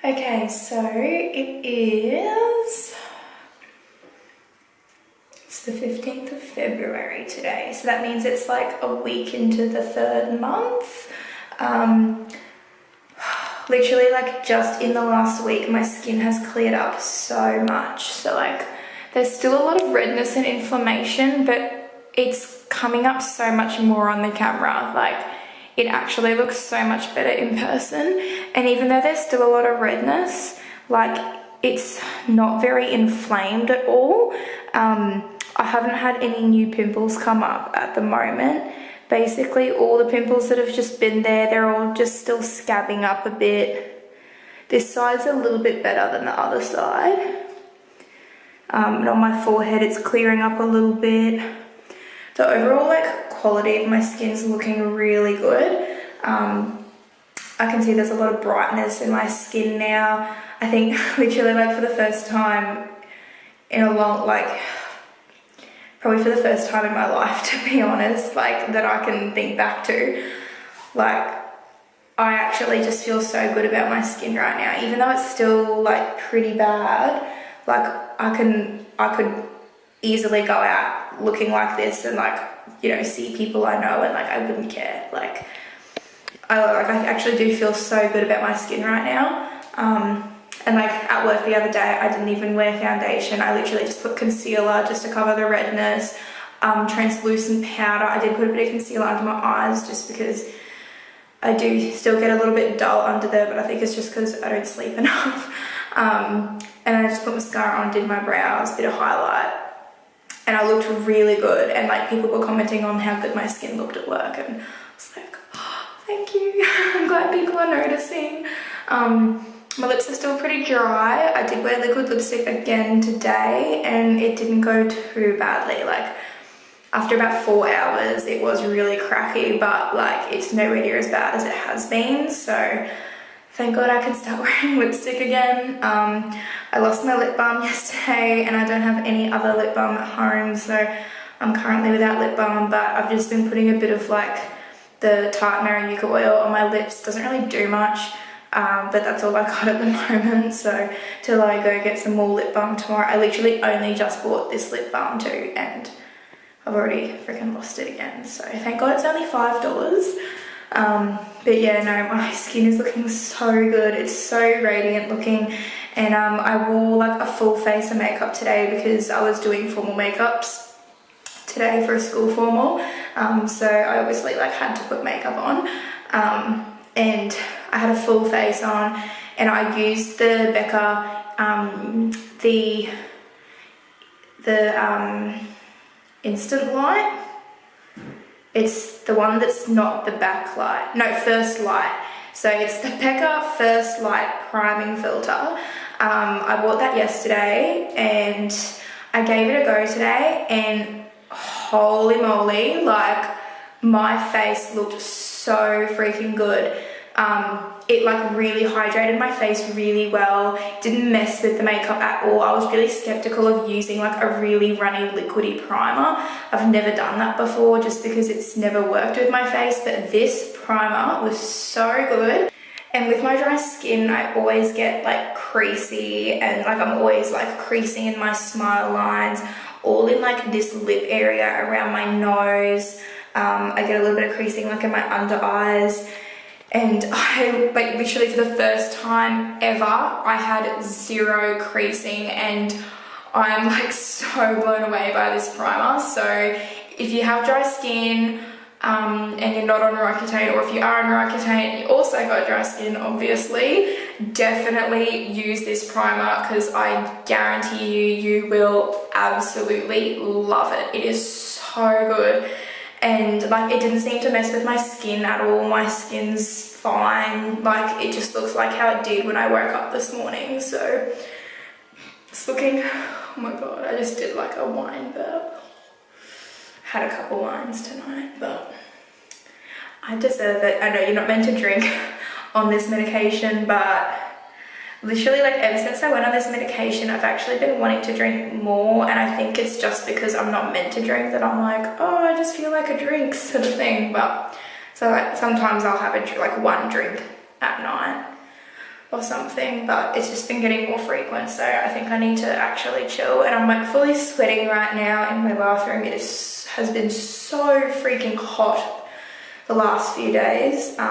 Okay, so it's the 15th of February today. So that means it's like a week into the third month. Literally like just in the last week, my skin has cleared up so much. So like there's still a lot of redness and inflammation, but it's coming up so much more on the camera. Like it actually looks so much better in person. And even though there's still a lot of redness, like it's not very inflamed at all. I haven't had any new pimples come up at the moment. Basically all the pimples that have just been there, they're all just still scabbing up a bit. This side's a little bit better than the other side. And on my forehead it's clearing up a little bit. The overall like quality of my skin's looking really good. I can see there's a lot of brightness in my skin now. I think literally like for the first time in a long, like probably for the first time in my life, to be honest, like that I can think back to, like I actually just feel so good about my skin right now, even though it's still like pretty bad. Like I could easily go out looking like this and like, you know, see people I know and like I wouldn't care. Like I actually do feel so good about my skin right now. And like at work the other day, I didn't even wear foundation. I literally just put concealer just to cover the redness, translucent powder. I did put a bit of concealer under my eyes just because I do still get a little bit dull under there, but I think it's just because I don't sleep enough. And I just put mascara on, did my brows, bit of highlight, and I looked really good. And like people were commenting on how good my skin looked at work, and I was like, oh, thank you. I'm glad people are noticing. My lips are still pretty dry. I did wear liquid lipstick again today and it didn't go too badly. Like after about 4 hours, it was really cracky, but like it's nowhere near as bad as it has been. So thank God I can start wearing lipstick again. I lost my lip balm yesterday and I don't have any other lip balm at home. So I'm currently without lip balm, but I've just been putting a bit of like the tart Marineuca oil on my lips. Doesn't really do much. But that's all I got at the moment, so till I go get some more lip balm tomorrow. I literally only just bought this lip balm too and I've already freaking lost it again, so thank God it's only $5. But yeah, no, my skin is looking so good. It's so radiant looking, and I wore like a full face of makeup today because I was doing formal makeups today for a school formal, so I obviously like had to put makeup on. And I had a full face on and I used the Becca, the instant light. It's the one that's not the backlight, no, first light. So it's the Becca First Light Priming Filter. I bought that yesterday and I gave it a go today, and holy moly, like my face looked so freaking good. It like really hydrated my face really well, didn't mess with the makeup at all. I was really skeptical of using like a really runny liquidy primer. I've never done that before just because it's never worked with my face, but this primer was so good. And with my dry skin, I always get like creasy, and like I'm always like creasing in my smile lines, all in like this lip area around my nose. I get a little bit of creasing like in my under eyes. And I, like literally for the first time ever, I had zero creasing, and I'm like so blown away by this primer. So if you have dry skin and you're not on Roaccutane, or if you are on Roaccutane and you also got dry skin, obviously, definitely use this primer because I guarantee you will absolutely love it. It is so good. And like it didn't seem to mess with my skin at all. My skin's fine, like it just looks like how it did when I woke up this morning. So it's looking, oh my god, I just did like a wine burp. Had a couple wines tonight, but I deserve it. I know you're not meant to drink on this medication, but literally like ever since I went on this medication, I've actually been wanting to drink more, and I think it's just because I'm not meant to drink that I'm like, oh, I just feel like a drink sort of thing. But so like sometimes I'll have like one drink at night, or something, but it's just been getting more frequent, so I think I need to actually chill. And I'm like fully sweating right now in my bathroom. Has been so freaking hot the last few days. So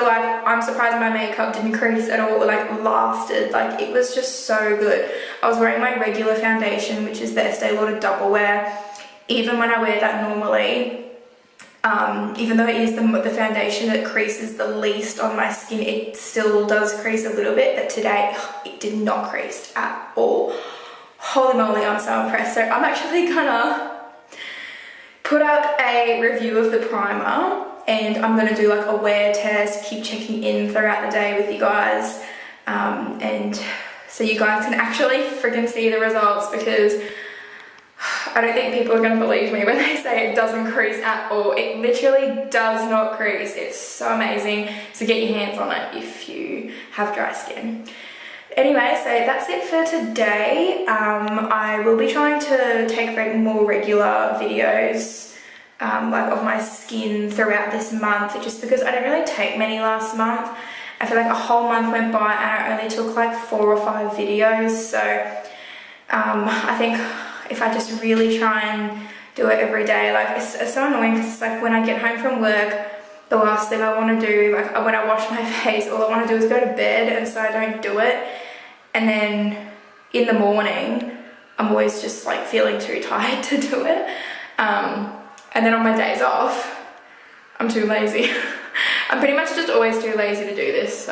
like I'm surprised my makeup didn't crease at all, like lasted, like it was just so good. I was wearing my regular foundation, which is the Estee Lauder Double Wear. Even when I wear that normally, even though it is the foundation that creases the least on my skin, it still does crease a little bit, but today it did not crease at all. Holy moly, I'm so impressed. So I'm actually gonna put up a review of the primer, and I'm gonna do like a wear test, keep checking in throughout the day with you guys, and so you guys can actually freaking see the results, because I don't think people are going to believe me when they say it doesn't crease at all. It literally does not crease. It's so amazing. So get your hands on it if you have dry skin. Anyway, so that's it for today. I will be trying to take more regular videos like of my skin throughout this month, just because I didn't really take many last month. I feel like a whole month went by and I only took like 4 or 5 videos. So I think if I just really try and do it every day, like it's so annoying, because it's like when I get home from work, the last thing I want to do, like when I wash my face, all I want to do is go to bed, and so I don't do it. And then in the morning, I'm always just like feeling too tired to do it. And then on my days off, I'm too lazy. I'm pretty much just always too lazy to do this,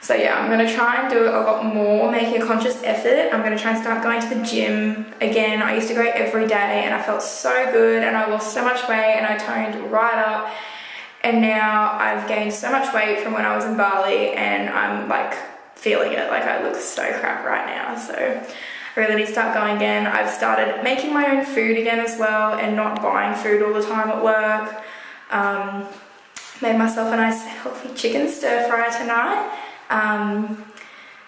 so yeah, I'm going to try and do it a lot more, making a conscious effort. I'm going to try and start going to the gym again. I used to go every day and I felt so good, and I lost so much weight and I toned right up. And now I've gained so much weight from when I was in Bali, and I'm like feeling it. Like I look so crap right now. So I really need to start going again. I've started making my own food again as well, and not buying food all the time at work. Made myself a nice healthy chicken stir fry tonight.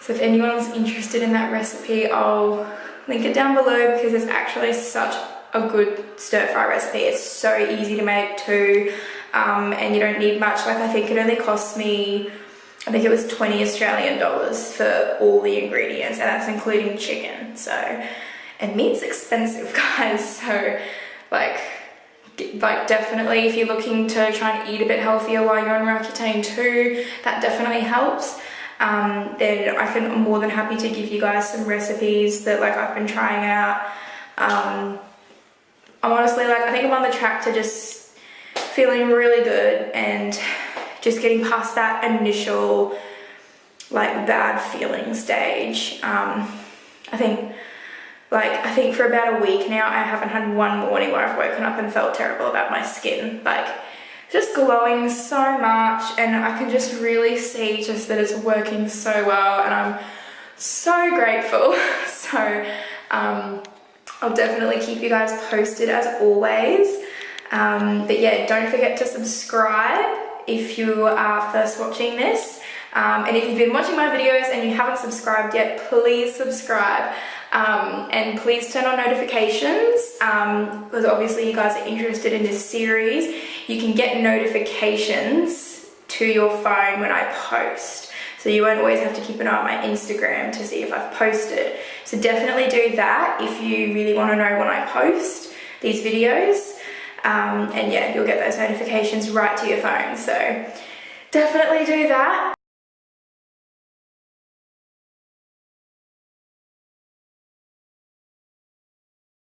So if anyone's interested in that recipe, I'll link it down below, because it's actually such a good stir fry recipe. It's so easy to make too, and you don't need much. Like I think it only cost me, I think it was 20 Australian dollars for all the ingredients, and that's including chicken. So, and meat's expensive, guys, so like definitely if you're looking to try and eat a bit healthier while you're on Roaccutane too, that definitely helps. Then I'm more than happy to give you guys some recipes that like I've been trying out. I'm honestly like, I think I'm on the track to just feeling really good and just getting past that initial like bad feeling stage. I think for about a week now, I haven't had one morning where I've woken up and felt terrible about my skin. Like, just glowing so much, and I can just really see just that it's working so well, and I'm so grateful. So, I'll definitely keep you guys posted as always. But yeah, don't forget to subscribe if you are first watching this. And if you've been watching my videos and you haven't subscribed yet, please subscribe. And please turn on notifications, because obviously you guys are interested in this series. You can get notifications to your phone when I post, so you won't always have to keep an eye on my Instagram to see if I've posted. So definitely do that if you really want to know when I post these videos, and yeah, you'll get those notifications right to your phone, so definitely do that.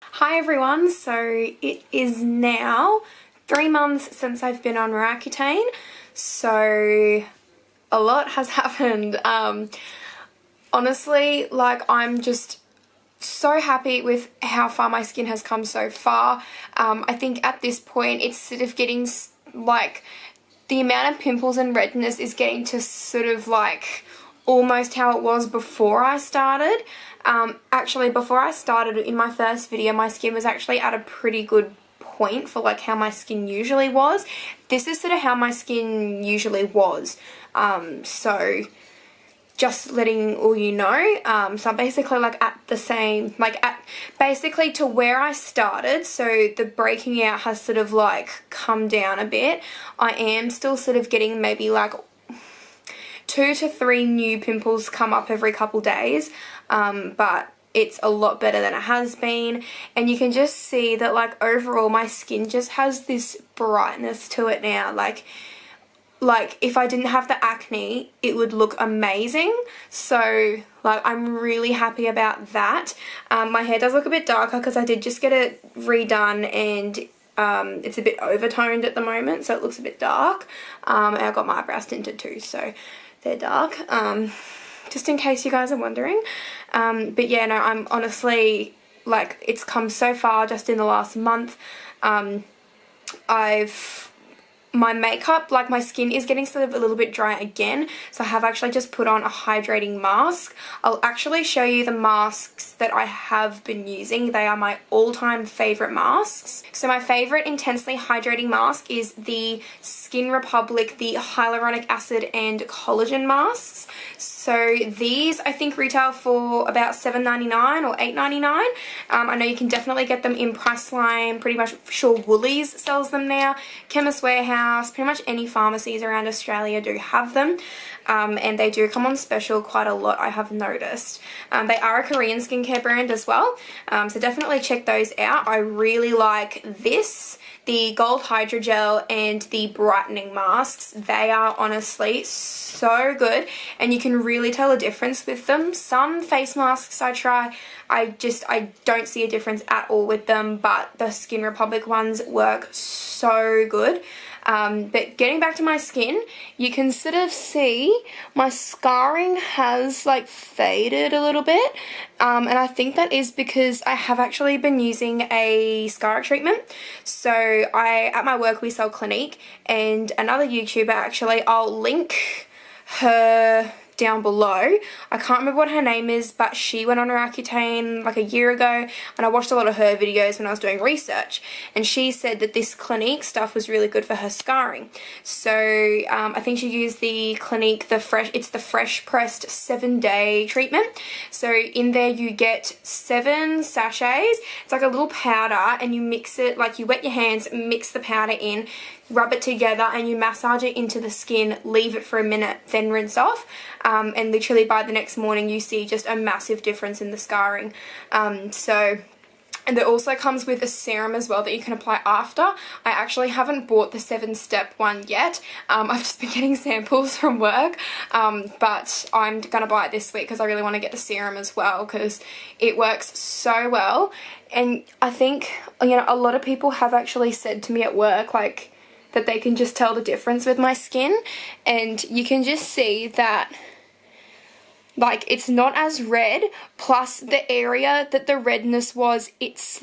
Hi everyone, so it is now 3 months since I've been on Roaccutane, so a lot has happened. Honestly, like I'm just so happy with how far my skin has come so far. I think at this point it's sort of getting like the amount of pimples and redness is getting to sort of like almost how it was before I started. Actually, before I started in my first video, my skin was actually at a pretty good point for like how my skin usually was. This is sort of how my skin usually was. So just letting all you know, so I'm basically like at the same, like at basically to where I started, so the breaking out has sort of like come down a bit. I am still sort of getting maybe like 2 to 3 new pimples come up every couple days, but it's a lot better than it has been. And you can just see that, like, overall my skin just has this brightness to it now. Like if I didn't have the acne, it would look amazing. So like, I'm really happy about that. My hair does look a bit darker because I did just get it redone, and it's a bit overtoned at the moment, so it looks a bit dark. And I got my eyebrows tinted too, so they're dark. Just in case you guys are wondering. But yeah, no, I'm honestly, like, it's come so far just in the last month. My makeup, like, my skin is getting sort of a little bit dry again, so I have actually just put on a hydrating mask. I'll actually show you the masks that I have been using. They are my all-time favorite masks. So my favorite intensely hydrating mask is the Skin Republic, the hyaluronic acid and collagen masks. So these, I think, retail for about $7.99 or $8.99. I know you can definitely get them in Priceline. Pretty much sure Woolies sells them now. Chemist Warehouse, pretty much any pharmacies around Australia do have them. And they do come on special quite a lot, I have noticed. They are a Korean skincare brand as well. So definitely check those out. I really like this, the Gold Hydrogel and the Brightening Masks. They are honestly so good, and you can really tell a difference with them. Some face masks I try, I don't see a difference at all with them, but the Skin Republic ones work so good. But getting back to my skin, you can sort of see my scarring has, like, faded a little bit, and I think that is because I have actually been using a scar treatment. So at my work we sell Clinique, and another YouTuber, actually, I'll link her down below. I can't remember what her name is, but she went on Roaccutane like a year ago, and I watched a lot of her videos when I was doing research, and she said that this Clinique stuff was really good for her scarring. So I think she used the Clinique, it's the Fresh Pressed 7-day treatment. So in there you get 7 sachets. It's like a little powder, and you mix it, like, you wet your hands, mix the powder in, rub it together, and you massage it into the skin, leave it for a minute, then rinse off, and literally by the next morning you see just a massive difference in the scarring. And it also comes with a serum as well that you can apply after. I actually haven't bought the 7-step one yet. I've just been getting samples from work, but I'm gonna buy it this week because I really want to get the serum as well, because it works so well. And I think, you know, a lot of people have actually said to me at work, like, that they can just tell the difference with my skin, and you can just see that, like, it's not as red, plus the area that the redness was, it's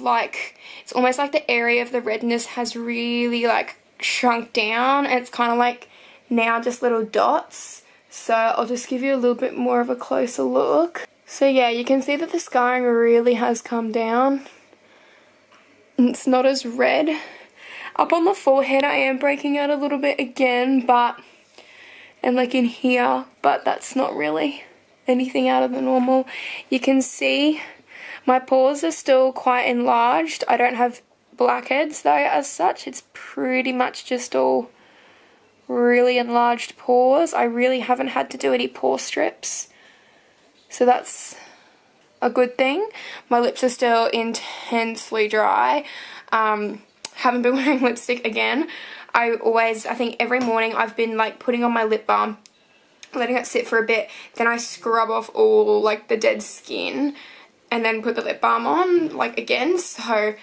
almost like the area of the redness has really, like, shrunk down, and it's kind of like now just little dots. So I'll just give you a little bit more of a closer look. So yeah, you can see that the scarring really has come down. It's not as red. Up on the forehead I am breaking out a little bit again, and like in here, but that's not really anything out of the normal. You can see my pores are still quite enlarged. I don't have blackheads though as such. It's pretty much just all really enlarged pores. I really haven't had to do any pore strips, so that's a good thing. My lips are still intensely dry. Haven't been wearing lipstick again. I think every morning I've been, like, putting on my lip balm, letting it sit for a bit, then I scrub off all, like, the dead skin, and then put the lip balm on, like, again. So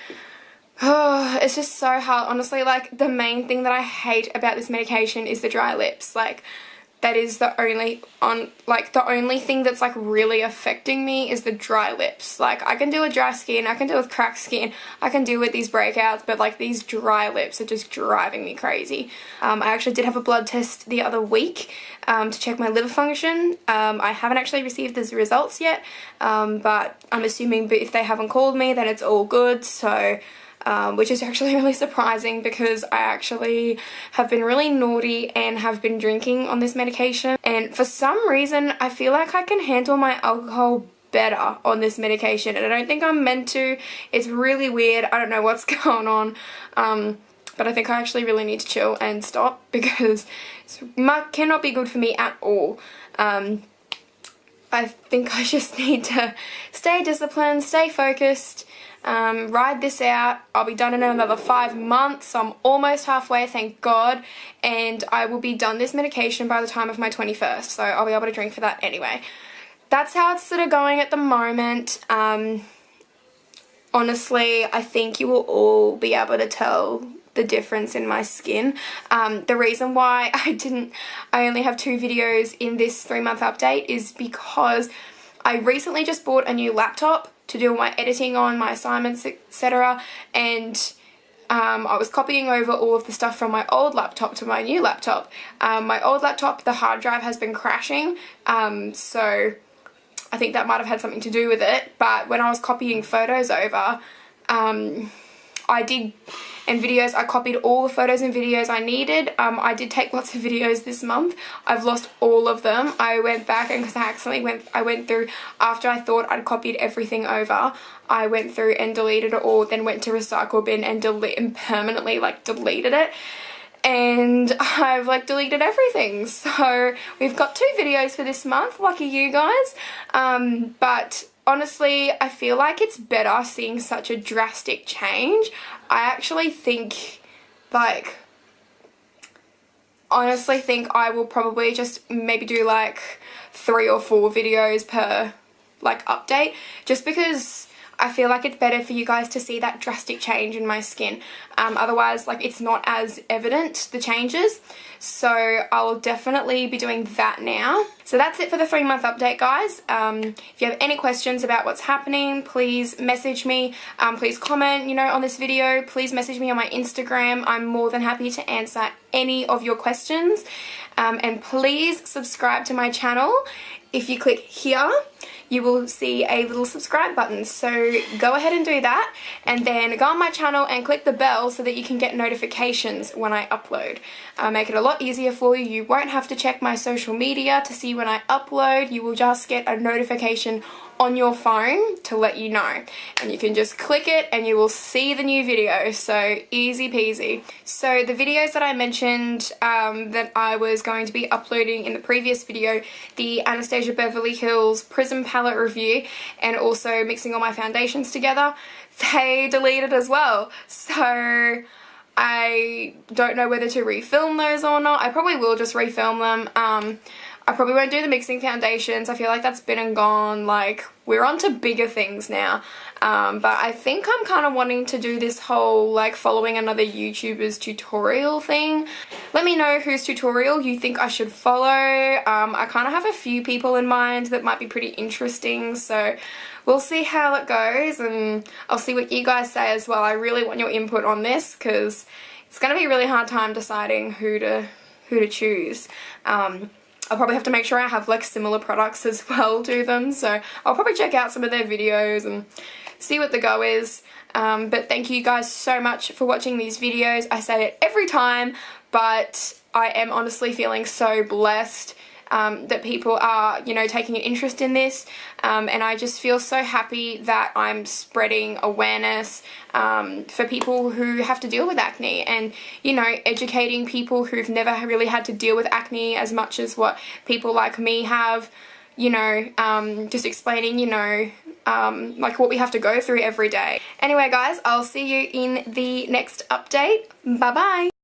it's just so hard. Honestly, like, the main thing that I hate about this medication is the dry lips. Like, that is the only thing that's, like, really affecting me is the dry lips. Like, I can deal with dry skin, I can deal with cracked skin, I can deal with these breakouts, but, like, these dry lips are just driving me crazy. I actually did have a blood test the other week to check my liver function. I haven't actually received the results yet, but I'm assuming if they haven't called me, then it's all good. So which is actually really surprising, because I actually have been really naughty and have been drinking on this medication, and for some reason I feel like I can handle my alcohol better on this medication, and I don't think I'm meant to. It's really weird. I don't know what's going on, but I think I actually really need to chill and stop because it cannot be good for me at all. I think I just need to stay disciplined, stay focused, ride this out. I'll be done in another 5 months. So I'm almost halfway, thank God, and I will be done this medication by the time of my 21st, so I'll be able to drink for that anyway. That's how it's sort of going at the moment. Honestly, I think you will all be able to tell the difference in my skin. The reason why I only have 2 videos in this 3-month update is because I recently just bought a new laptop to do my editing on, my assignments, etc. And I was copying over all of the stuff from my old laptop to my new laptop. My old laptop, the hard drive has been crashing, so I think that might have had something to do with it. But when I was copying photos over, and videos, I copied all the photos and videos I needed. I did take lots of videos this month. I've lost all of them. I went back, and because I went through, after I thought I'd copied everything over, I went through and deleted it all, then went to recycle bin and permanently deleted it. And I've deleted everything. So we've got 2 videos for this month, lucky you guys. But honestly, I feel like it's better seeing such a drastic change. I actually think, honestly think I will probably just maybe do 3 or 4 videos per update, just because I feel like it's better for you guys to see that drastic change in my skin. Otherwise, it's not as evident, the changes. So I'll definitely be doing that now. So that's it for the 3-month update, guys. If you have any questions about what's happening, please message me. Please comment, on this video. Please message me on my Instagram. I'm more than happy to answer any of your questions. And please subscribe to my channel. If you click here, you will see a little subscribe button, so go ahead and do that, and then go on my channel and click the bell so that you can get notifications when I upload. Make it a lot easier for you. You won't have to check my social media to see when I upload. You will just get a notification on your phone to let you know, and you can just click it and you will see the new video. So easy peasy. So the videos that I mentioned that I was going to be uploading in the previous video, the Anastasia Beverly Hills Prism palette review, and also mixing all my foundations together, they deleted as well. So I don't know whether to refilm those or not. I probably will just refilm them. I probably won't do the mixing foundations. I feel like that's been and gone. We're on to bigger things now. But I think I'm kind of wanting to do this whole, following another YouTuber's tutorial thing. Let me know whose tutorial you think I should follow. I kind of have a few people in mind that might be pretty interesting, so we'll see how it goes, and I'll see what you guys say as well. I really want your input on this, because it's going to be a really hard time deciding who to choose. I'll probably have to make sure I have similar products as well to them, so I'll probably check out some of their videos and see what the go is. But thank you guys so much for watching these videos. I say it every time, but I am honestly feeling so blessed that people are, taking an interest in this, and I just feel so happy that I'm spreading awareness for people who have to deal with acne, and, educating people who've never really had to deal with acne as much as what people like me have, just explaining, what we have to go through every day. Anyway, guys, I'll see you in the next update. Bye-bye.